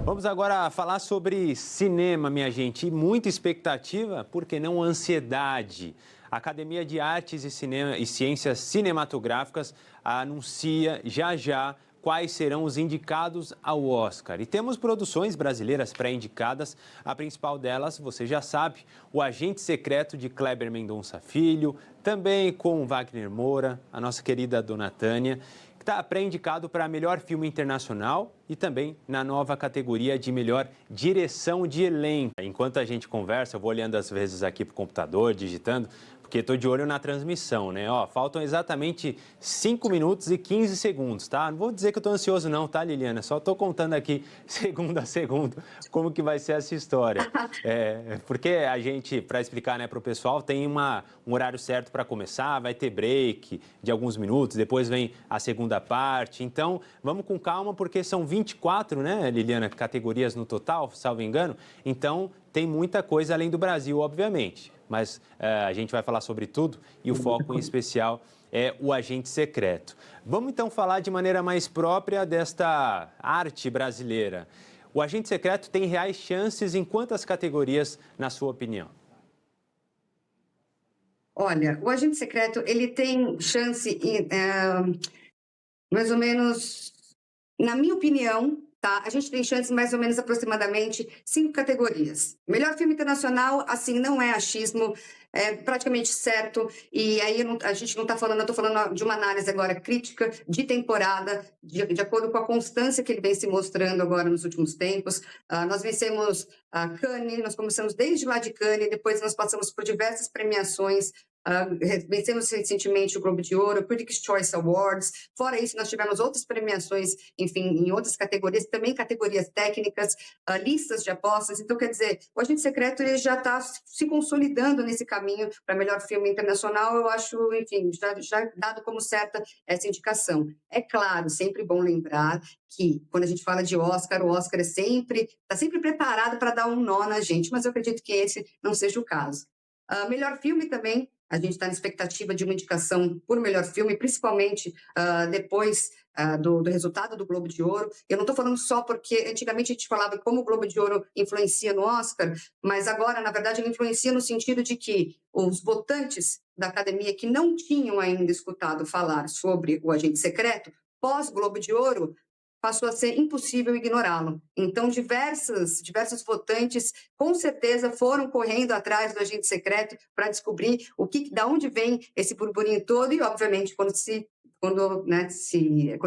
Vamos agora falar sobre cinema, minha gente, e muita expectativa, por que não ansiedade? A Academia de Artes e Ciências Cinematográficas anuncia já quais serão os indicados ao Oscar. E temos produções brasileiras pré-indicadas, a principal delas, você já sabe, O Agente Secreto de Kleber Mendonça Filho, também com Wagner Moura, a nossa querida Dona Tânia, está pré-indicado para melhor filme internacional e também na nova categoria de melhor direção de elenco. Enquanto a gente conversa, eu vou olhando às vezes aqui para o computador, digitando, porque estou de olho na transmissão, né? Ó, faltam exatamente 5 minutos e 15 segundos, tá? Não vou dizer que eu estou ansioso não, tá, Liliana? Só estou contando aqui, segundo a segundo, como que vai ser essa história. Porque a gente, para explicar, né, para o pessoal, tem um horário certo para começar, vai ter break de alguns minutos, depois vem a segunda parte. Então, vamos com calma, porque são 24, né, Liliana, categorias no total, salvo engano. Então, tem muita coisa além do Brasil, obviamente. Mas a gente vai falar sobre tudo e o foco em especial é o Agente Secreto. Vamos então falar de maneira mais própria desta arte brasileira. O Agente Secreto tem reais chances em quantas categorias, na sua opinião? Olha, o Agente Secreto, ele tem chance em, mais ou menos, na minha opinião, tá? A gente tem chance mais ou menos aproximadamente 5 categorias. Melhor filme internacional, assim, não é achismo, é praticamente certo. E aí a gente não está falando, eu estou falando de uma análise agora crítica de temporada, de acordo com a constância que ele vem se mostrando agora nos últimos tempos. Nós vencemos a Cannes, nós começamos desde lá de Cannes, depois nós passamos por diversas premiações. Vencemos recentemente o Globo de Ouro, o Critics' Choice Awards. Fora isso, nós tivemos outras premiações, enfim, em outras categorias, também categorias técnicas, listas de apostas. Então, quer dizer, o Agente Secreto ele já está se consolidando nesse caminho para melhor filme internacional. Eu acho, enfim, já dado como certa essa indicação. É claro, sempre bom lembrar que, quando a gente fala de Oscar, o Oscar está sempre preparado para dar um nó na gente, mas eu acredito que esse não seja o caso. Melhor filme também, a gente está na expectativa de uma indicação por melhor filme, principalmente depois do resultado do Globo de Ouro. Eu não estou falando só porque antigamente a gente falava como o Globo de Ouro influencia no Oscar, mas agora, na verdade, ele influencia no sentido de que os votantes da academia que não tinham ainda escutado falar sobre o Agente Secreto, pós-Globo de Ouro, passou a ser impossível ignorá-lo. Então, diversos votantes, com certeza, foram correndo atrás do Agente Secreto para descobrir da onde vem esse burburinho todo e, obviamente, quando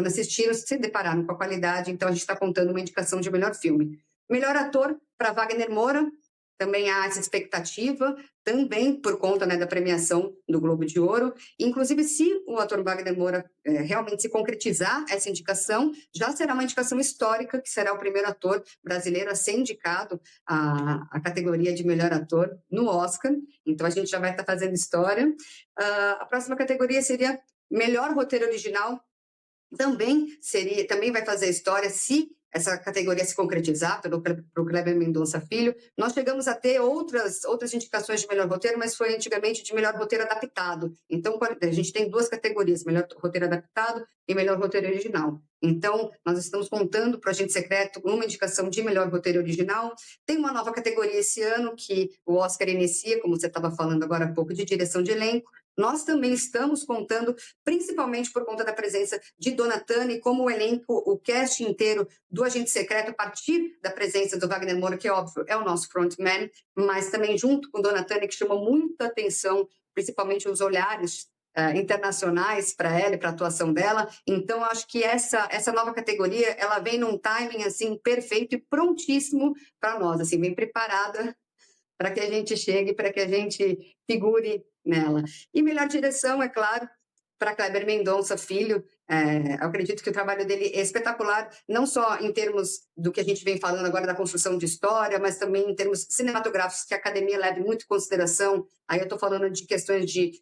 assistiram, se depararam com a qualidade. Então, a gente está contando uma indicação de melhor filme. Melhor ator para Wagner Moura, também há essa expectativa, também por conta, né, da premiação do Globo de Ouro. Inclusive, se o ator Wagner Moura realmente se concretizar essa indicação, já será uma indicação histórica, que será o primeiro ator brasileiro a ser indicado à categoria de melhor ator no Oscar. Então, a gente já vai estar fazendo história. A próxima categoria seria melhor roteiro original. Também vai fazer história se essa categoria se concretizar para o Kleber Mendonça Filho. Nós chegamos a ter outras indicações de melhor roteiro, mas foi antigamente de melhor roteiro adaptado. Então, a gente tem 2 categorias, melhor roteiro adaptado e melhor roteiro original. Então, nós estamos contando para o Agente Secreto uma indicação de melhor roteiro original. Tem uma nova categoria esse ano que o Oscar inicia, como você estava falando agora há pouco, de direção de elenco. Nós também estamos contando, principalmente por conta da presença de Dona Tânia e como o elenco, o cast inteiro do Agente Secreto, a partir da presença do Wagner Moura, que, óbvio, é o nosso frontman, mas também junto com Dona Tânia, que chamou muita atenção, principalmente os olhares internacionais para ela e para a atuação dela. Então, acho que essa nova categoria, ela vem num timing, assim, perfeito e prontíssimo para nós, assim, bem preparada para que a gente chegue, para que a gente figure nela. E melhor direção, é claro, para Kleber Mendonça Filho. Eu acredito que o trabalho dele é espetacular, não só em termos do que a gente vem falando agora da construção de história, mas também em termos cinematográficos, que a academia leva muito em consideração. Aí eu estou falando de questões de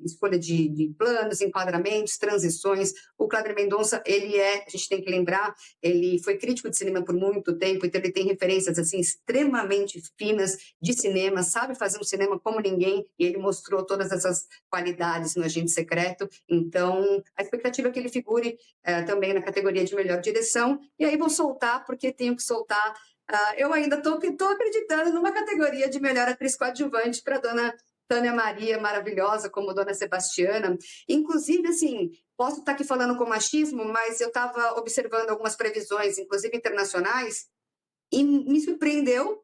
escolha de planos, enquadramentos, transições. O Kleber Mendonça, a gente tem que lembrar, ele foi crítico de cinema por muito tempo, então ele tem referências assim extremamente finas de cinema, sabe fazer um cinema como ninguém, e ele mostrou todas essas qualidades no Agente Secreto. Então, a expectativa é que que ele figure também na categoria de melhor direção. E aí vou soltar, porque tenho que soltar. Eu ainda estou acreditando numa categoria de melhor atriz coadjuvante para a dona Tânia Maria, maravilhosa, como dona Sebastiana. Inclusive, assim, posso estar aqui falando com machismo, mas eu estava observando algumas previsões, inclusive internacionais, e me surpreendeu.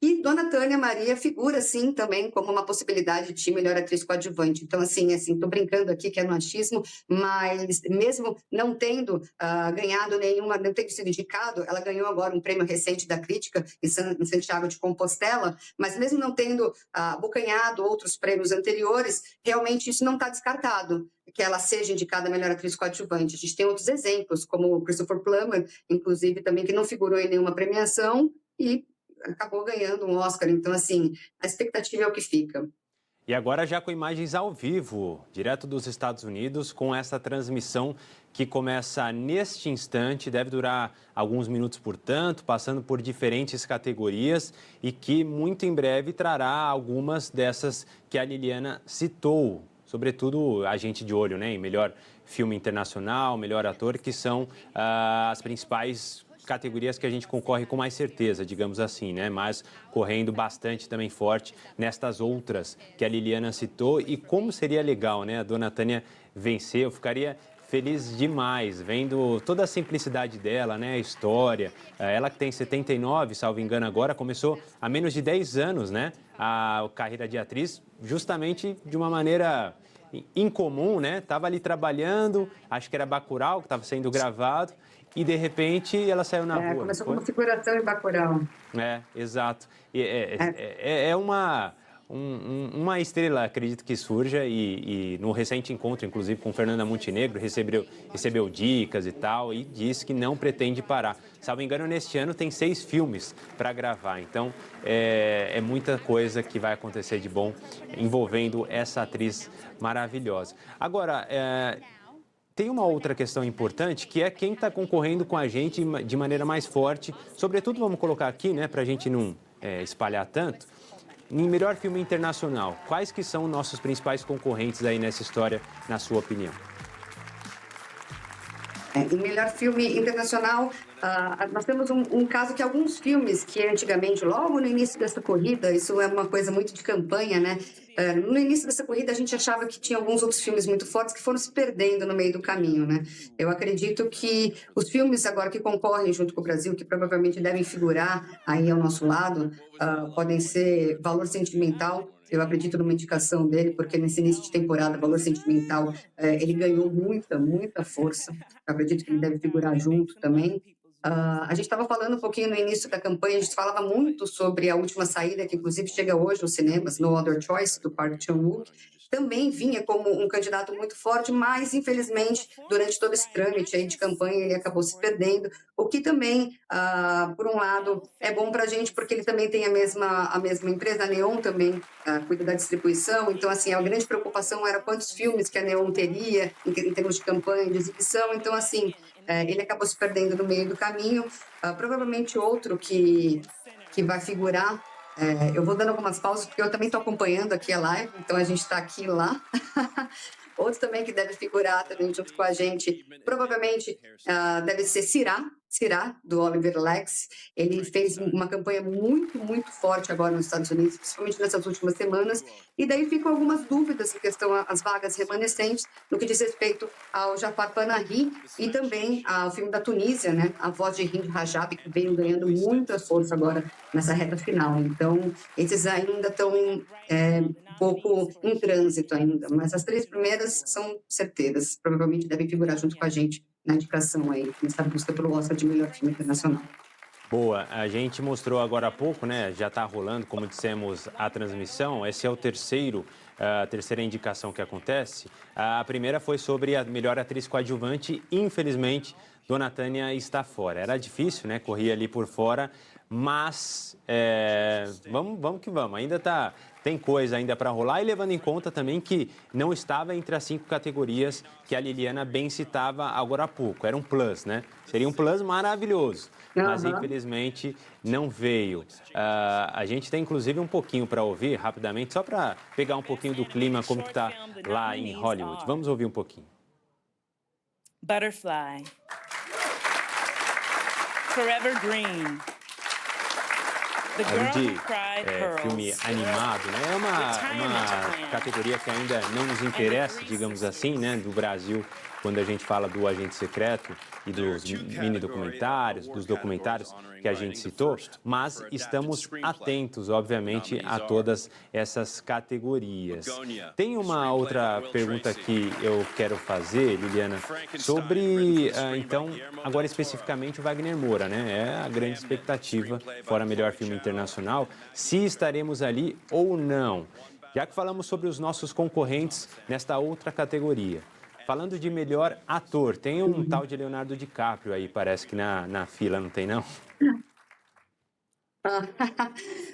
E Dona Tânia Maria figura, sim, também como uma possibilidade de melhor atriz coadjuvante. Então, assim, estou brincando aqui que é machismo, mas mesmo não tendo ganhado nenhuma, não tendo sido indicado, ela ganhou agora um prêmio recente da crítica em Santiago de Compostela, mas mesmo não tendo abocanhado outros prêmios anteriores, realmente isso não está descartado, que ela seja indicada a melhor atriz coadjuvante. A gente tem outros exemplos, como o Christopher Plummer, inclusive, também, que não figurou em nenhuma premiação e acabou ganhando um Oscar. Então, assim, a expectativa é o que fica. E agora já com imagens ao vivo, direto dos Estados Unidos, com essa transmissão que começa neste instante, deve durar alguns minutos, portanto, passando por diferentes categorias e que muito em breve trará algumas dessas que a Liliana citou, sobretudo a gente de olho, né, em melhor filme internacional, melhor ator, que são as principais categorias que a gente concorre com mais certeza, digamos assim, né? Mas correndo bastante também forte nestas outras que a Liliana citou. E como seria legal, né, a dona Tânia vencer, eu ficaria feliz demais, vendo toda a simplicidade dela, né, a história. Ela que tem 79, salvo engano agora, começou há menos de 10 anos, né, a carreira de atriz, justamente de uma maneira incomum, né? Estava ali trabalhando, acho que era Bacurau, que estava sendo gravado, e de repente ela saiu na rua. Começou como figuração em Bacurau. Exato. É uma estrela, acredito que surja, e no recente encontro, inclusive, com Fernanda Montenegro, recebeu dicas e tal, e disse que não pretende parar. Salvo engano, neste ano tem 6 filmes para gravar, então é muita coisa que vai acontecer de bom envolvendo essa atriz maravilhosa. Agora, tem uma outra questão importante, que é quem está concorrendo com a gente de maneira mais forte, sobretudo, vamos colocar aqui, né, para a gente não espalhar tanto, em melhor filme internacional. Quais que são nossos principais concorrentes aí nessa história, na sua opinião? Em melhor filme internacional, nós temos um caso que alguns filmes que antigamente, logo no início dessa corrida, isso é uma coisa muito de campanha, né? No início dessa corrida, a gente achava que tinha alguns outros filmes muito fortes que foram se perdendo no meio do caminho, né? Eu acredito que os filmes agora que concorrem junto com o Brasil, que provavelmente devem figurar aí ao nosso lado, podem ser Valor Sentimental. Eu acredito numa indicação dele, porque nesse início de temporada, Valor Sentimental, ele ganhou muita força. Eu acredito que ele deve figurar junto também. A gente estava falando um pouquinho no início da campanha, a gente falava muito sobre A Última Saída, que inclusive chega hoje aos cinemas, No Other Choice, do Park Chan-wook. Também vinha como um candidato muito forte, mas infelizmente, durante todo esse trâmite aí de campanha, ele acabou se perdendo, o que também, por um lado, é bom para a gente, porque ele também tem a mesma empresa, a Neon também cuida da distribuição, então, assim, a grande preocupação era quantos filmes que a Neon teria em termos de campanha, de exibição, então, assim, ele acabou se perdendo no meio do caminho. Provavelmente outro que vai figurar, eu vou dando algumas pausas, porque eu também estou acompanhando aqui a live, então a gente está aqui e lá. Outro também que deve figurar também junto com a gente, provavelmente deve ser Cirá, do Oliver Lex. Ele fez uma campanha muito forte agora nos Estados Unidos, principalmente nessas últimas semanas, e daí ficam algumas dúvidas em questão às vagas remanescentes, no que diz respeito ao Jafar Panahi e também ao filme da Tunísia, né? A Voz de Hind Rajab, que veio ganhando muita força agora nessa reta final. Então, esses ainda estão um pouco em trânsito ainda, mas as 3 primeiras são certeiras, provavelmente devem figurar junto com a gente na indicação aí, nessa busca pelo Oscar de melhor filme internacional. Boa, a gente mostrou agora há pouco, né? Já está rolando, como dissemos, a transmissão. Esse é o a terceira indicação que acontece. A primeira foi sobre a melhor atriz coadjuvante. Infelizmente, Dona Tânia está fora. Era difícil, né? Corria ali por fora, mas vamos que vamos. Tem coisa ainda para rolar, e levando em conta também que não estava entre as 5 categorias que a Liliana bem citava agora há pouco. Era um plus, né? Seria um plus maravilhoso, mas infelizmente não veio. A gente tem inclusive um pouquinho para ouvir rapidamente, só para pegar um pouquinho do clima, como que está lá em Hollywood. Vamos ouvir um pouquinho. Butterfly. Forever Green. The Além Girl de Who Cried filme Pearls. animado, né? É uma categoria que ainda não nos interessa, digamos assim, né? Do Brasil, quando a gente fala do Agente Secreto e dos mini-documentários, dos documentários que a gente citou, mas estamos atentos, obviamente, a todas essas categorias. Tem uma outra pergunta que eu quero fazer, Liliana, sobre, então, agora especificamente o Wagner Moura, né? É a grande expectativa, fora melhor filme internacional, se estaremos ali ou não. Já que falamos sobre os nossos concorrentes nesta outra categoria. Falando de melhor ator, tem um tal de Leonardo DiCaprio aí, parece que na fila, não tem não?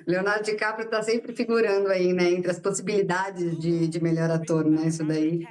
Leonardo DiCaprio está sempre figurando aí, né, entre as possibilidades de melhor ator, né? Isso daí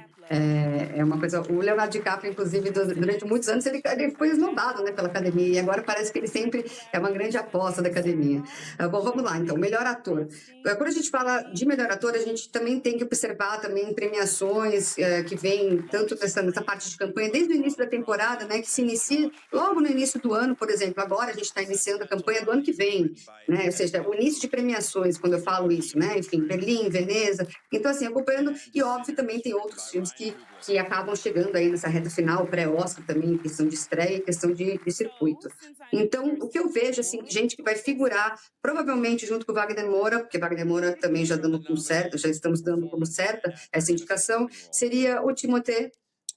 é uma coisa. O Leonardo DiCaprio, inclusive, durante muitos anos, ele foi esnobado, né, pela academia, e agora parece que ele sempre é uma grande aposta da academia. Bom, vamos lá, então, melhor ator. Quando a gente fala de melhor ator, a gente também tem que observar também premiações que vêm tanto nessa parte de campanha, desde o início da temporada, né, que se inicia logo no início do ano, por exemplo. Agora a gente está iniciando a campanha do ano que vem, né? Ou seja, o início de premiações, quando eu falo isso, né? Enfim, Berlim, Veneza. Então, assim, acompanhando, e óbvio, também tem outros filmes que acabam chegando aí nessa reta final, pré-Oscar também, questão de estreia, questão de circuito. Então, o que eu vejo, assim, gente que vai figurar, provavelmente junto com o Wagner Moura, porque Wagner Moura também já dando como certo, já estamos dando como certa essa indicação, seria o Timothée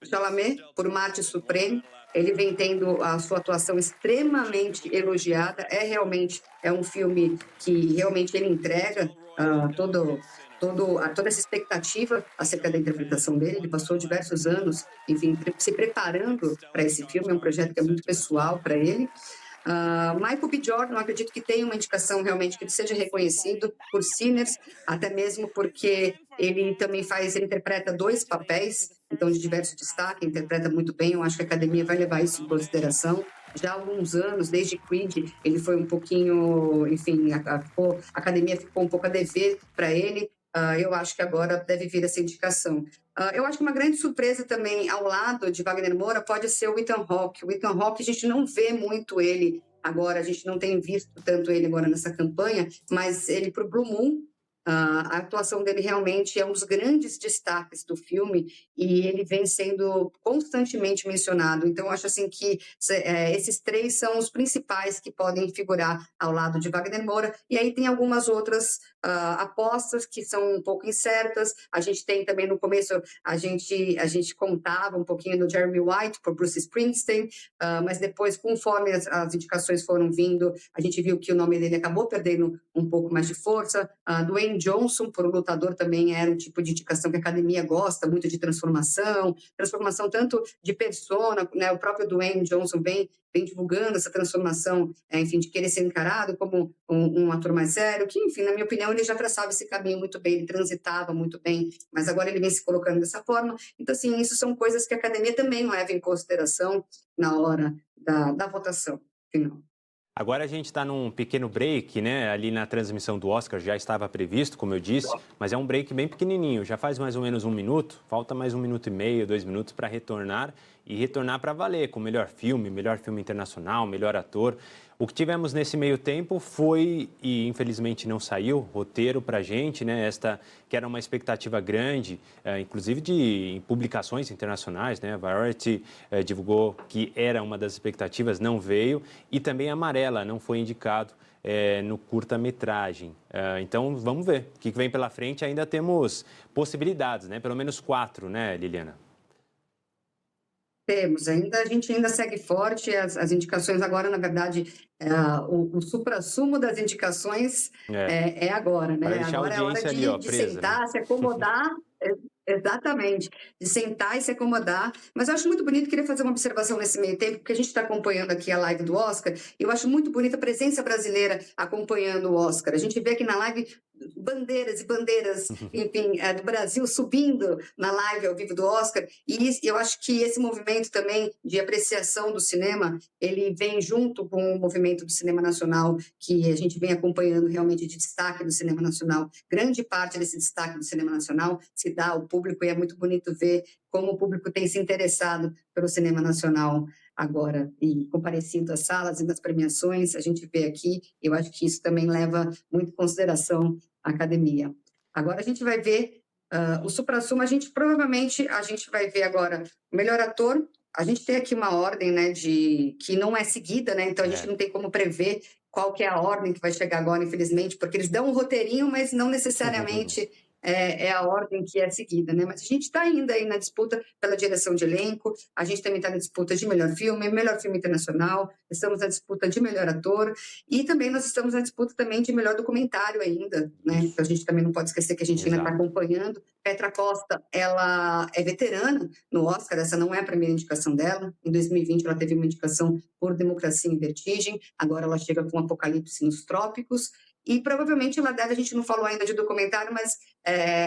Chalamet, por Marte Supremo. Ele vem tendo a sua atuação extremamente elogiada. É um filme que realmente ele entrega toda essa expectativa acerca da interpretação dele. Ele passou diversos anos, enfim, se preparando para esse filme. É um projeto que é muito pessoal para ele. Michael B. Jordan, eu acredito que tem uma indicação realmente que ele seja reconhecido por Sinners, até mesmo porque ele interpreta dois papéis, então de diverso destaque, interpreta muito bem. Eu acho que a academia vai levar isso em consideração. Já há alguns anos, desde Creed, ele foi um pouquinho, enfim, a academia ficou um pouco a dever para ele. Eu acho que agora deve vir essa indicação. Eu acho que uma grande surpresa também ao lado de Wagner Moura pode ser o Ethan Hawke. O Ethan Hawke, a gente não vê muito ele agora, a gente não tem visto tanto ele agora nessa campanha, mas ele para o Blue Moon, a atuação dele realmente é um dos grandes destaques do filme e ele vem sendo constantemente mencionado. Então, eu acho assim que esses três são os principais que podem figurar ao lado de Wagner Moura. E aí tem algumas outras apostas que são um pouco incertas. A gente tem também no começo, a gente contava um pouquinho do Jeremy White por Bruce Springsteen, mas depois, conforme as indicações foram vindo, a gente viu que o nome dele acabou perdendo um pouco mais de força. Dwayne Johnson, por um lutador, também era um tipo de indicação que a academia gosta muito de transformação tanto de persona, né? O próprio Dwayne Johnson vem divulgando essa transformação, enfim, de querer ser encarado como um ator mais sério, que, enfim, na minha opinião, ele já traçava esse caminho muito bem, ele transitava muito bem, mas agora ele vem se colocando dessa forma. Então, assim, isso são coisas que a academia também leva em consideração na hora da votação final. Agora a gente está num pequeno break, né? Ali na transmissão do Oscar já estava previsto, como eu disse, mas é um break bem pequenininho, já faz mais ou menos 1 minuto, falta mais 1 minuto e meio, 2 minutos para retornar e retornar para valer, com melhor filme internacional, melhor ator. O que tivemos nesse meio tempo foi, e infelizmente não saiu, roteiro para a gente, né? Esta que era uma expectativa grande, inclusive de publicações internacionais, né? A Variety divulgou que era uma das expectativas, não veio, e também Amarela não foi indicado no curta-metragem. Então, vamos ver o que vem pela frente. Ainda temos possibilidades, né? Pelo menos 4, né, Liliana? Temos, a gente ainda segue forte, as indicações agora, na verdade, o suprassumo das indicações é agora, né? Para deixar Agora a é hora audiência ali, ó, de presa, sentar, né? se acomodar, exatamente, de sentar e se acomodar. Mas eu acho muito bonito, queria fazer uma observação nesse meio tempo, porque a gente está acompanhando aqui a live do Oscar, e eu acho muito bonita a presença brasileira acompanhando o Oscar. A gente vê aqui na live bandeiras e bandeiras, enfim, do Brasil subindo na live ao vivo do Oscar, e eu acho que esse movimento também de apreciação do cinema, ele vem junto com o movimento do cinema nacional, que a gente vem acompanhando realmente de destaque do cinema nacional. Grande parte desse destaque do cinema nacional se dá ao público, e é muito bonito ver como o público tem se interessado pelo cinema nacional agora e comparecido às salas e nas premiações. A gente vê aqui, eu acho que isso também leva muito em consideração a academia. Agora a gente vai ver o suprassumo, provavelmente a gente vai ver agora o melhor ator. A gente tem aqui uma ordem, né, que não é seguida, né, então a gente não tem como prever qual que é a ordem que vai chegar agora, infelizmente, porque eles dão um roteirinho, mas não necessariamente é a ordem que é seguida, né? Mas a gente está ainda aí na disputa pela direção de elenco, a gente também está na disputa de melhor filme internacional, estamos na disputa de melhor ator e também nós estamos na disputa também de melhor documentário ainda, né? Então a gente também não pode esquecer que a gente ainda está acompanhando. Petra Costa, ela é veterana no Oscar, essa não é a primeira indicação dela. Em 2020 ela teve uma indicação por Democracia em Vertigem, agora ela chega com Apocalipse nos Trópicos. E provavelmente ela deve, a gente não falou ainda de documentário, mas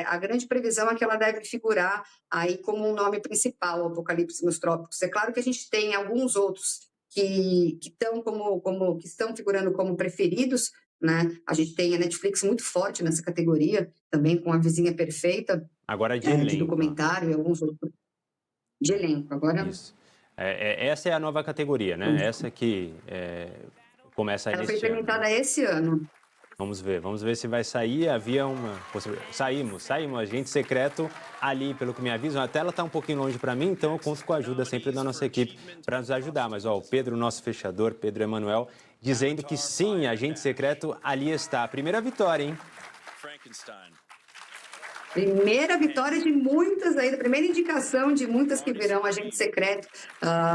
a grande previsão é que ela deve figurar aí como um nome principal, Apocalipse nos Trópicos. É claro que a gente tem alguns outros que estão figurando como preferidos, né? A gente tem a Netflix muito forte nessa categoria, também com A Vizinha Perfeita, agora de elenco, de documentário e alguns outros de elenco. Agora, isso. Essa é a nova categoria, né? Essa que começa ela foi neste ano. implementada esse ano. Vamos ver se vai sair. Havia uma possibilidade. Saímos. Agente Secreto ali, pelo que me avisam. A tela está um pouquinho longe para mim, então eu conto com a ajuda sempre da nossa equipe para nos ajudar. Mas, ó, o Pedro, nosso fechador, Pedro Emanuel, dizendo que sim, Agente Secreto ali está. Primeira vitória, hein? Primeira vitória de muitas aí, primeira indicação de muitas que virão Agente Secreto.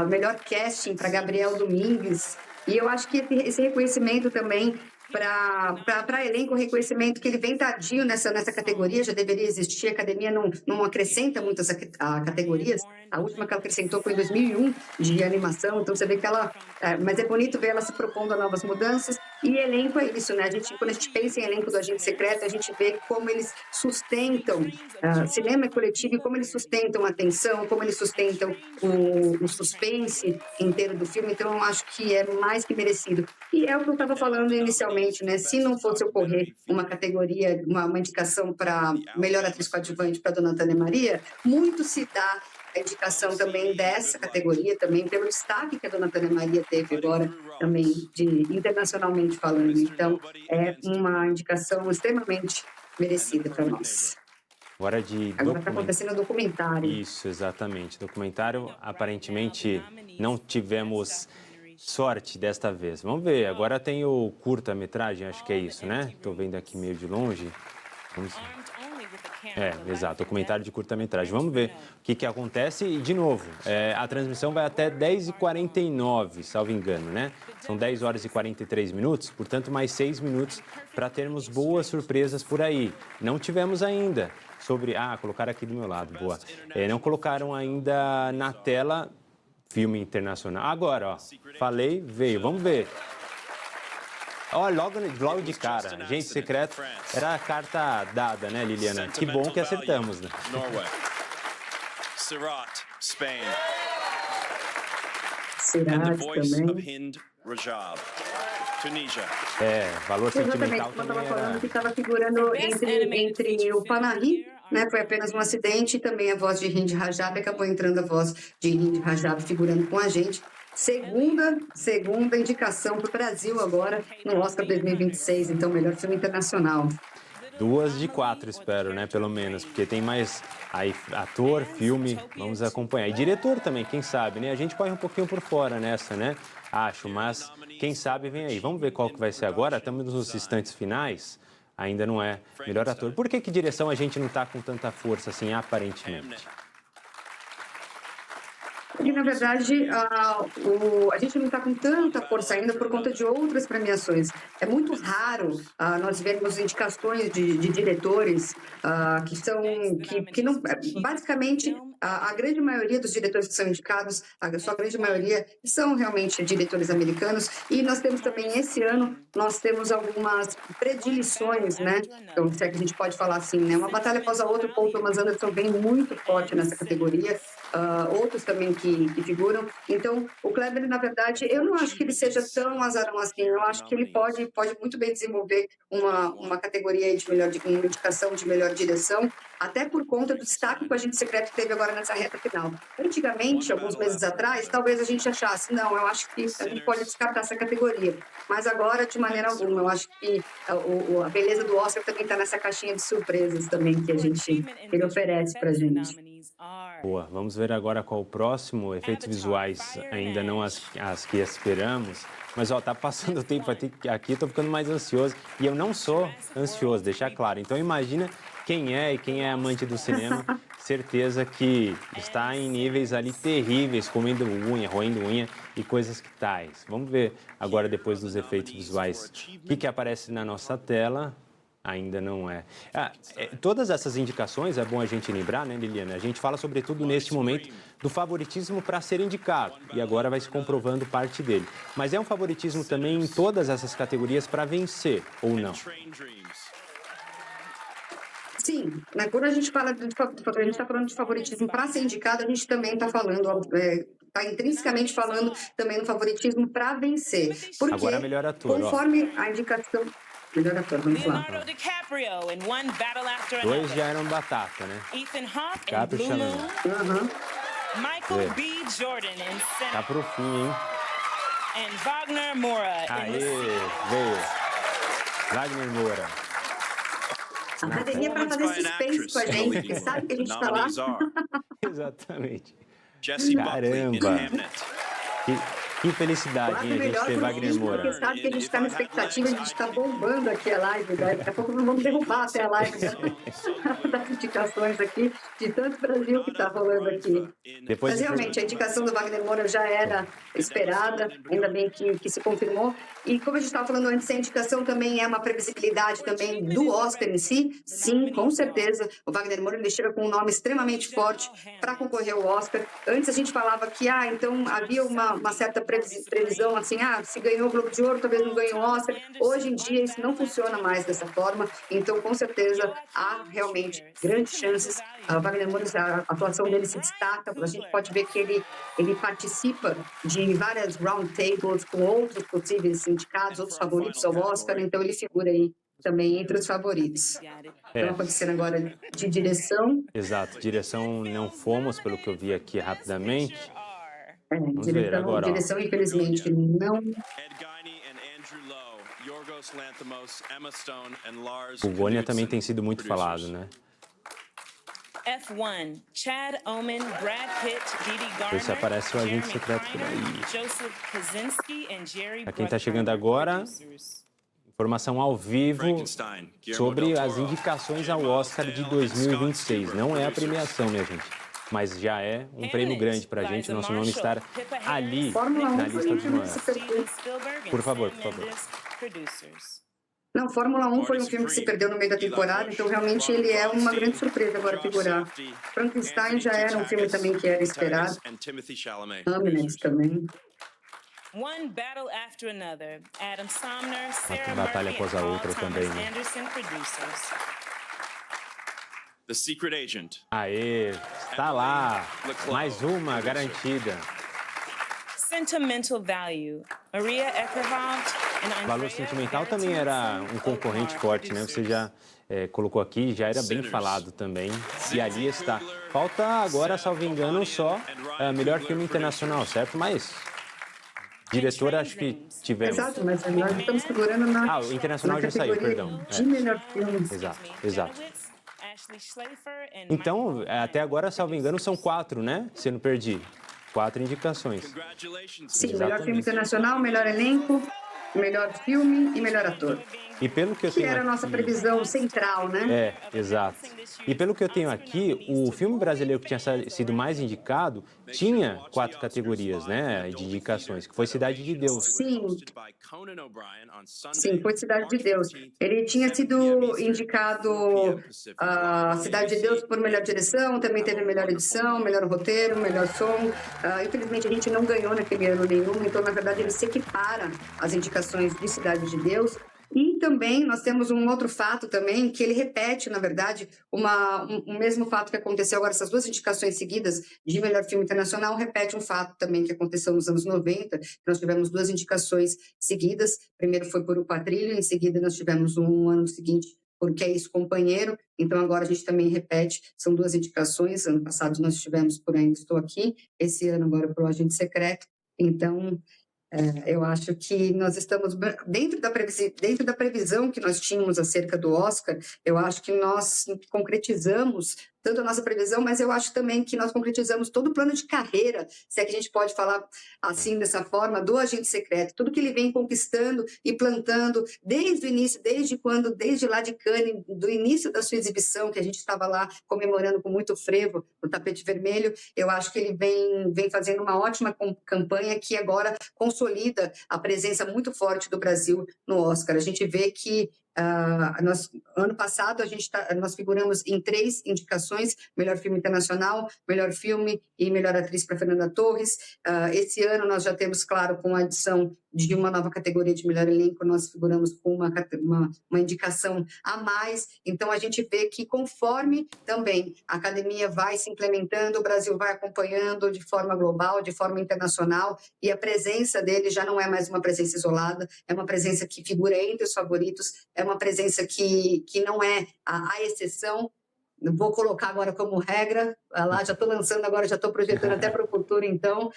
Melhor casting para Gabriel Domingues. E eu acho que esse reconhecimento também para elenco, o reconhecimento que ele vem tardio nessa categoria, já deveria existir. A academia não acrescenta muitas categorias. A última que ela acrescentou foi em 2001, de animação. Então você vê que ela... mas é bonito ver ela se propondo a novas mudanças. E elenco é isso, né? Quando a gente pensa em elenco do Agente Secreto, a gente vê como eles sustentam cinema coletivo e como eles sustentam a tensão, como eles sustentam o suspense inteiro do filme. Então eu acho que é mais que merecido. E é o que eu estava falando inicialmente, né? Se não fosse ocorrer uma categoria, uma indicação para melhor atriz coadjuvante para Dona Tânia Maria, muito se dá a indicação também dessa categoria, também pelo destaque que a Dona Tânia Maria teve agora, também internacionalmente falando. Então, é uma indicação extremamente merecida para nós. Agora está acontecendo o documentário. Isso, exatamente. Documentário, aparentemente, não tivemos sorte desta vez. Vamos ver, agora tem o curta-metragem, acho que é isso, né? Estou vendo aqui meio de longe. Exato, documentário de curta-metragem. Vamos ver o que acontece. E, de novo, a transmissão vai até 10h49, salvo engano, né? São 10 horas e 43 minutos, portanto, mais 6 minutos para termos boas surpresas por aí. Não tivemos ainda sobre... colocaram aqui do meu lado, boa. Não colocaram ainda na tela filme internacional. Agora, ó, falei, veio. Vamos ver. Ó, logo de cara, Agente Secreto, era a carta dada, né, Liliana? Que bom que acertamos, né? Norway. Sirat, Spain. Sirat também. Hind Rajab, Tunisia. Valor sentimental também também estava falando era... que estava figurando entre o Panahi, né? Foi apenas um acidente, e também a voz de Hind Rajab, acabou entrando a voz de Hind Rajab figurando com a gente. Segunda indicação para o Brasil agora no Oscar 2026, então melhor filme internacional. 2 de 4, espero, né? Pelo menos, porque tem mais aí ator, filme, vamos acompanhar. E diretor também, quem sabe, né? A gente corre um pouquinho por fora nessa, né? Acho, mas quem sabe vem aí. Vamos ver qual que vai ser agora. Estamos nos instantes finais. Ainda não é melhor ator. Por que direção a gente não está com tanta força assim, aparentemente? E, na verdade, a gente não está com tanta força ainda por conta de outras premiações. É muito raro nós vermos indicações de diretores que não... Basicamente, a grande maioria dos diretores que são indicados, a sua grande maioria, são realmente diretores americanos. E nós temos também, esse ano, nós temos algumas predileções, né? Então, se é que a gente pode falar assim, né? Uma batalha após a outra, o Paul Thomas Anderson vem muito forte nessa categoria. outros também que figuram. Então, o Kleber, na verdade, eu não acho que ele seja tão azarão assim. Eu acho que ele pode muito bem desenvolver uma categoria aí uma indicação de melhor direção, até por conta do destaque que o Agente Secreto teve agora nessa reta final. Antigamente, alguns meses atrás, talvez a gente achasse, não, eu acho que a gente pode descartar essa categoria. Mas agora, de maneira alguma, eu acho que a beleza do Oscar também está nessa caixinha de surpresas também que ele oferece pra gente. Boa, vamos ver agora qual o próximo. Efeitos visuais, ainda não as que esperamos. Mas, ó, tá passando o tempo aqui, eu tô ficando mais ansioso. E eu não sou ansioso, deixar claro. Então, imagina quem é amante do cinema, certeza que está em níveis ali terríveis, comendo unha, roendo unha e coisas que tais. Vamos ver agora, depois dos efeitos visuais, o que aparece na nossa tela. Ainda não é. Todas essas indicações, é bom a gente lembrar, né, Liliana? A gente fala, sobretudo, neste momento, do favoritismo para ser indicado. E agora vai se comprovando parte dele. Mas é um favoritismo também em todas essas categorias para vencer, ou não? Sim, né? Quando a gente fala a gente está falando de favoritismo para ser indicado, a gente também está falando, está intrinsecamente falando também no favoritismo para vencer. Porque, agora melhor ator, conforme a indicação... Melhor ator, vamos lá. Leonardo DiCaprio in One Battle After Dois Another. já eram batata, né? Ethan Hawke in Caprio Blue Moon. chamando. Michael B. Jordan in Tá Senna. pro fim, hein? And Wagner Moura in Aê, The Secret. veio. Wagner Moura. A academia para fazer suspense com a gente, porque sabe que a gente está lá. Exatamente. Jesse Buckley in Caramba. Hamnet. Que felicidade, hein, a gente ter Wagner Moura. Porque sabe que a gente está na expectativa, a gente está bombando aqui a live, né? Daqui a pouco nós vamos derrubar até a live das indicações aqui, de tanto Brasil que está rolando aqui. Mas realmente, a indicação do Wagner Moura já era esperada, ainda bem que se confirmou. E como a gente estava falando antes, a indicação também é uma previsibilidade também do Oscar em si. Sim, com certeza, o Wagner Moura ele chega com um nome extremamente forte para concorrer ao Oscar. Antes a gente falava que, então havia uma certa previsão, assim, se ganhou o Globo de Ouro, talvez não ganhe o Oscar. Hoje em dia isso não funciona mais dessa forma, então com certeza há realmente grandes chances. O Wagner Moura, a atuação dele se destaca, a gente pode ver que ele participa de várias round tables com outros possíveis indicados, outros favoritos ao Oscar, então ele figura aí também entre os favoritos. Então, acontecendo agora de direção. Exato, direção não fomos, pelo que eu vi aqui rapidamente. Vamos ver Direção, agora, direção infelizmente, não. O Gonia também tem sido muito falado, né? F1, Chad Omen, Brad Pitt, Didi Garner, Ver se aparece o agente Jeremy secreto por Renner, aí. Joseph Kosinski and Jerry Para quem está Bruckheimer, chegando agora, producers. informação ao vivo sobre as indicações ao Oscar de 2026. Não é a premiação, minha gente, mas já é um prêmio grande para a gente, nosso nome estar ali na lista dos maiores. Por favor, por favor. Não, Fórmula 1 foi um filme que se perdeu no meio da temporada, então realmente ele é uma grande surpresa agora figurar. Frankenstein já era um filme também que era esperado. Hamlet também. One Battle After Another, Adam Somner, Sarah batalha Murphy, após a and outra Paul também, Thomas né? Anderson producers. The Secret Agent. Aê, está lá, mais uma garantida. Sentimental Value, Maria Eckerholt and Andrea Valor Sentimental também era um concorrente forte, né? Você já colocou aqui, já era bem falado também. E ali está. Falta agora, salvo engano, só melhor filme internacional, certo? Mas diretor, acho que tivemos. Exato, mas nós estamos segurando na. O internacional na já saiu, categoria perdão. De melhor filme. Exato. Então, até agora, salvo engano, são 4, né? Se eu não perdi. 4 indicações. Sim, melhor filme internacional, melhor elenco, melhor filme e melhor ator. E pelo que eu Que tenho era a aqui, nossa previsão central, né? Exato. E pelo que eu tenho aqui, o filme brasileiro que tinha sido mais indicado tinha 4 categorias, né, de indicações, que foi Cidade de Deus. Sim, foi Cidade de Deus. Ele tinha sido indicado a Cidade de Deus por melhor direção, também teve melhor edição, melhor roteiro, melhor som. Infelizmente, a gente não ganhou naquele ano nenhum, então, na verdade, ele se equipara às indicações de Cidade de Deus. E também nós temos um outro fato também, que ele repete, na verdade, o mesmo fato que aconteceu agora, essas 2 indicações seguidas de melhor filme internacional, repete um fato também que aconteceu nos anos 90, que nós tivemos 2 indicações seguidas, primeiro foi por O Quadrilho, em seguida nós tivemos um ano seguinte por Que é Isso, Companheiro, então agora a gente também repete, são 2 indicações, ano passado nós tivemos por Ainda Estou Aqui, esse ano agora por O Agente Secreto, então eu acho que nós estamos dentro da previsão que nós tínhamos acerca do Oscar, eu acho que nós concretizamos tanto a nossa previsão, mas eu acho também que nós concretizamos todo o plano de carreira, se é que a gente pode falar assim, dessa forma, do Agente Secreto, tudo que ele vem conquistando e plantando desde o início, desde lá de Cannes, do início da sua exibição, que a gente estava lá comemorando com muito frevo no tapete vermelho, eu acho que ele vem fazendo uma ótima campanha que agora consolida a presença muito forte do Brasil no Oscar. A gente vê que ano passado nós figuramos em 3 indicações, melhor filme internacional, melhor filme e melhor atriz para Fernanda Torres. Esse ano nós já temos, claro, com a adição de uma nova categoria de melhor elenco, nós figuramos com uma indicação a mais. Então a gente vê que conforme também a academia vai se implementando, o Brasil vai acompanhando de forma global, de forma internacional, e a presença dele já não é mais uma presença isolada, é uma presença que figura entre os favoritos, é uma presença que não é a exceção. Vou colocar agora como regra, lá já estou lançando agora, já estou projetando até para o futuro, então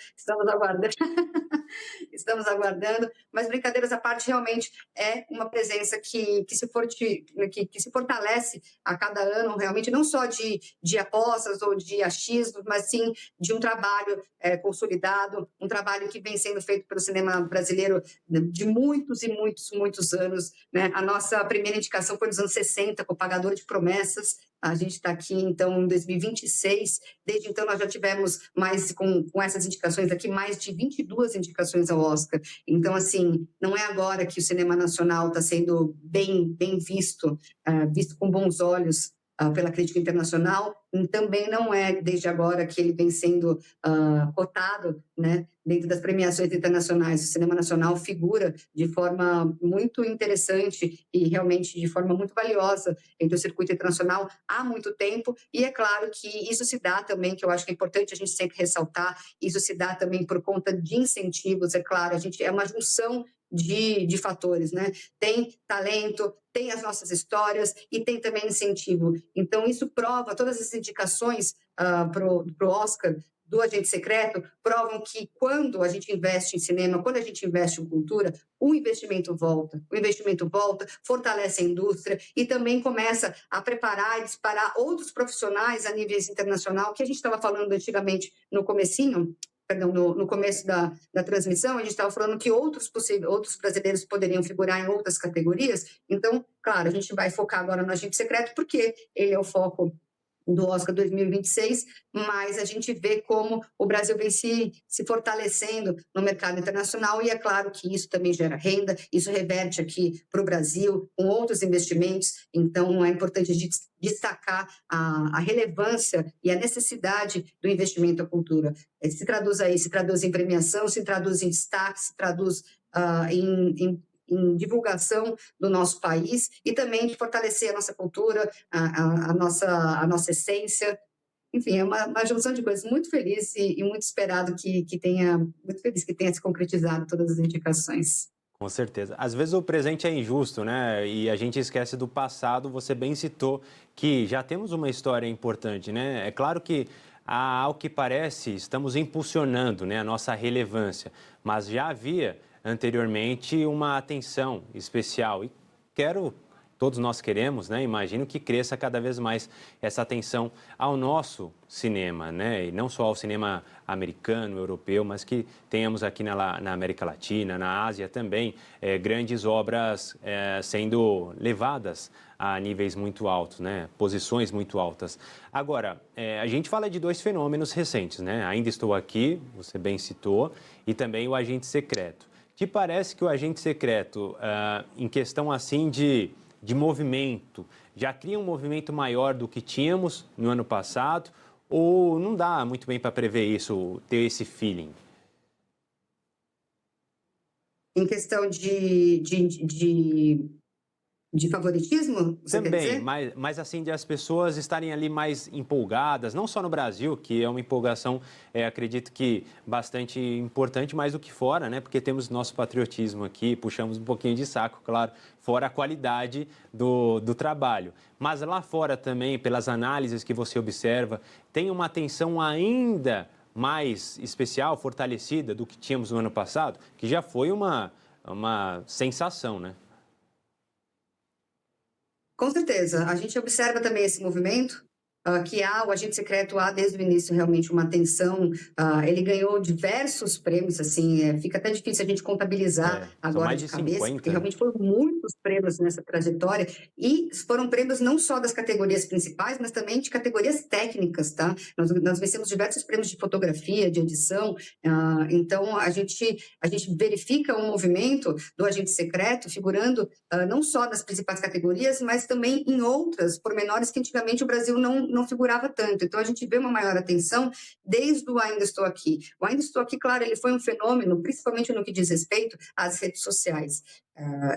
estamos aguardando, mas brincadeiras à parte, realmente é uma presença que se fortalece a cada ano, realmente, não só de apostas ou de achismos, mas sim de um trabalho consolidado, um trabalho que vem sendo feito pelo cinema brasileiro de muitos e muitos, muitos anos, né? A nossa primeira indicação foi nos anos 60, com o Pagador de Promessas. A gente está aqui, então, em 2026. Desde então, nós já tivemos com essas indicações aqui, mais de 22 indicações ao Oscar. Então, assim, não é agora que o cinema nacional está sendo bem visto, visto com bons olhos pela crítica internacional, e também não é desde agora que ele vem sendo cotado, né, dentro das premiações internacionais. O cinema nacional figura de forma muito interessante e realmente de forma muito valiosa entre o circuito internacional há muito tempo, e é claro que isso se dá também, que eu acho que é importante a gente sempre ressaltar, isso se dá também por conta de incentivos, é claro, é uma junção de fatores, né? Tem talento, tem as nossas histórias e tem também incentivo. Então, isso prova, todas as indicações para o Oscar do Agente Secreto provam que quando a gente investe em cinema, quando a gente investe em cultura, o investimento volta, fortalece a indústria e também começa a preparar e disparar outros profissionais a níveis internacional, que a gente estava falando antigamente no comecinho, no começo da transmissão, a gente estava falando que outros brasileiros poderiam figurar em outras categorias. Então, claro, a gente vai focar agora no Agente Secreto, porque ele é o foco do Oscar 2026, mas a gente vê como o Brasil vem se fortalecendo no mercado internacional, e é claro que isso também gera renda, isso reverte aqui para o Brasil com outros investimentos. Então é importante a gente destacar a relevância e a necessidade do investimento à cultura. Se traduz em premiação, se traduz em destaque, se traduz em divulgação do nosso país e também de fortalecer a nossa cultura, a nossa essência. Enfim, é uma junção de coisas. Muito feliz e muito esperado que tenha se concretizado todas as indicações. Com certeza. Às vezes o presente é injusto, né? E a gente esquece do passado. Você bem citou que já temos uma história importante, né? É claro que, ao que parece, estamos impulsionando, né, a nossa relevância, mas já havia anteriormente uma atenção especial e todos nós queremos, né? Imagino que cresça cada vez mais essa atenção ao nosso cinema, né? E não só ao cinema americano, europeu, mas que tenhamos aqui na América Latina, na Ásia também, grandes obras sendo levadas a níveis muito altos, né? Posições muito altas. Agora, a gente fala de 2 fenômenos recentes, né? Ainda Estou Aqui, você bem citou, e também o Agente Secreto. Te parece que o Agente Secreto, em questão assim de movimento, já cria um movimento maior do que tínhamos no ano passado, ou não dá muito bem para prever isso, ter esse feeling? Em questão de De favoritismo, você quer Também, dizer? mas assim, de as pessoas estarem ali mais empolgadas, não só no Brasil, que é uma empolgação, acredito que bastante importante, mais do que fora, né? Porque temos nosso patriotismo aqui, puxamos um pouquinho de saco, claro, fora a qualidade do trabalho. Mas lá fora também, pelas análises que você observa, tem uma atenção ainda mais especial, fortalecida do que tínhamos no ano passado, que já foi uma sensação, né? Com certeza. A gente observa também esse movimento, que o agente secreto há desde o início realmente uma atenção. Ele ganhou diversos prêmios, assim, fica até difícil a gente contabilizar São agora mais de de cabeça, 50, porque né? realmente foram muitos prêmios nessa trajetória, e foram prêmios não só das categorias principais, mas também de categorias técnicas, tá? Nós vencemos diversos prêmios de fotografia, de edição, então a gente verifica o movimento do agente secreto figurando não só nas principais categorias, mas também em outras pormenores que antigamente o Brasil não figurava tanto. Então, a gente vê uma maior atenção desde o Ainda Estou Aqui. O Ainda Estou Aqui, claro, ele foi um fenômeno, principalmente no que diz respeito às redes sociais.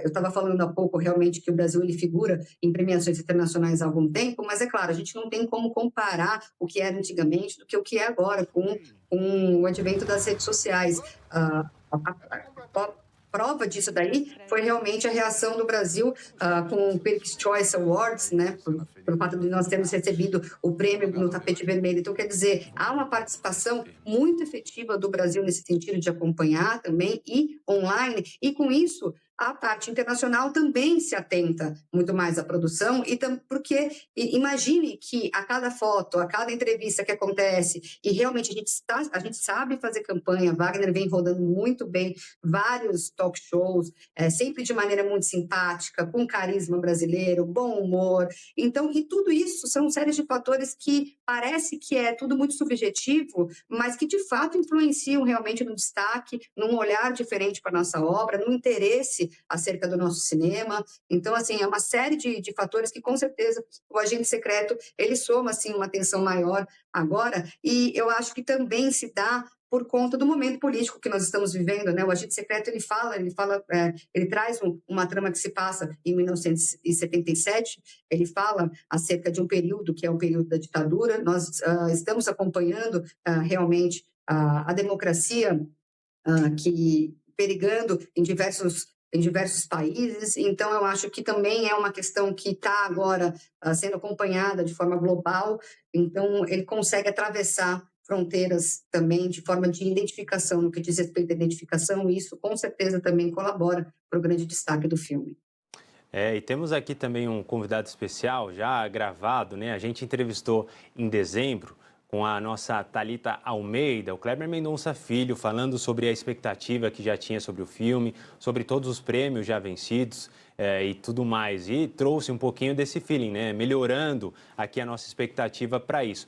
Eu estava falando há pouco, realmente, que o Brasil ele figura em premiações internacionais há algum tempo, mas é claro, a gente não tem como comparar o que era antigamente do que o que é agora, com o advento das redes sociais. A prova disso daí foi realmente a reação do Brasil com o Critics' Choice Awards, né, pelo fato de nós termos recebido o prêmio no tapete vermelho. Então, quer dizer, há uma participação muito efetiva do Brasil nesse sentido de acompanhar também e online, e com isso a parte internacional também se atenta muito mais à produção, porque imagine que a cada foto, a cada entrevista que acontece, e realmente a gente sabe fazer campanha, Wagner vem rodando muito bem vários talk shows, sempre de maneira muito simpática, com carisma brasileiro, bom humor. Então, e tudo isso são séries de fatores que parece que é tudo muito subjetivo, mas que de fato influenciam realmente no destaque, num olhar diferente para a nossa obra, no interesse acerca do nosso cinema. Então, assim, é uma série de fatores que, com certeza, o agente secreto, ele soma, assim, uma atenção maior agora, e eu acho que também se dá por conta do momento político que nós estamos vivendo, né? O agente secreto, ele traz uma trama que se passa em 1977, ele fala acerca de um período que é o período da ditadura. Nós estamos acompanhando realmente a democracia que perigando em diversos países. Então, eu acho que também é uma questão que está agora sendo acompanhada de forma global. Então, ele consegue atravessar fronteiras também de forma de identificação, no que diz respeito à identificação, e isso com certeza também colabora para o grande destaque do filme. E temos aqui também um convidado especial, já gravado, né? A gente entrevistou em dezembro com a nossa Thalita Almeida, o Kleber Mendonça Filho, falando sobre a expectativa que já tinha sobre o filme, sobre todos os prêmios já vencidos e tudo mais. E trouxe um pouquinho desse feeling, né? Melhorando aqui a nossa expectativa para isso.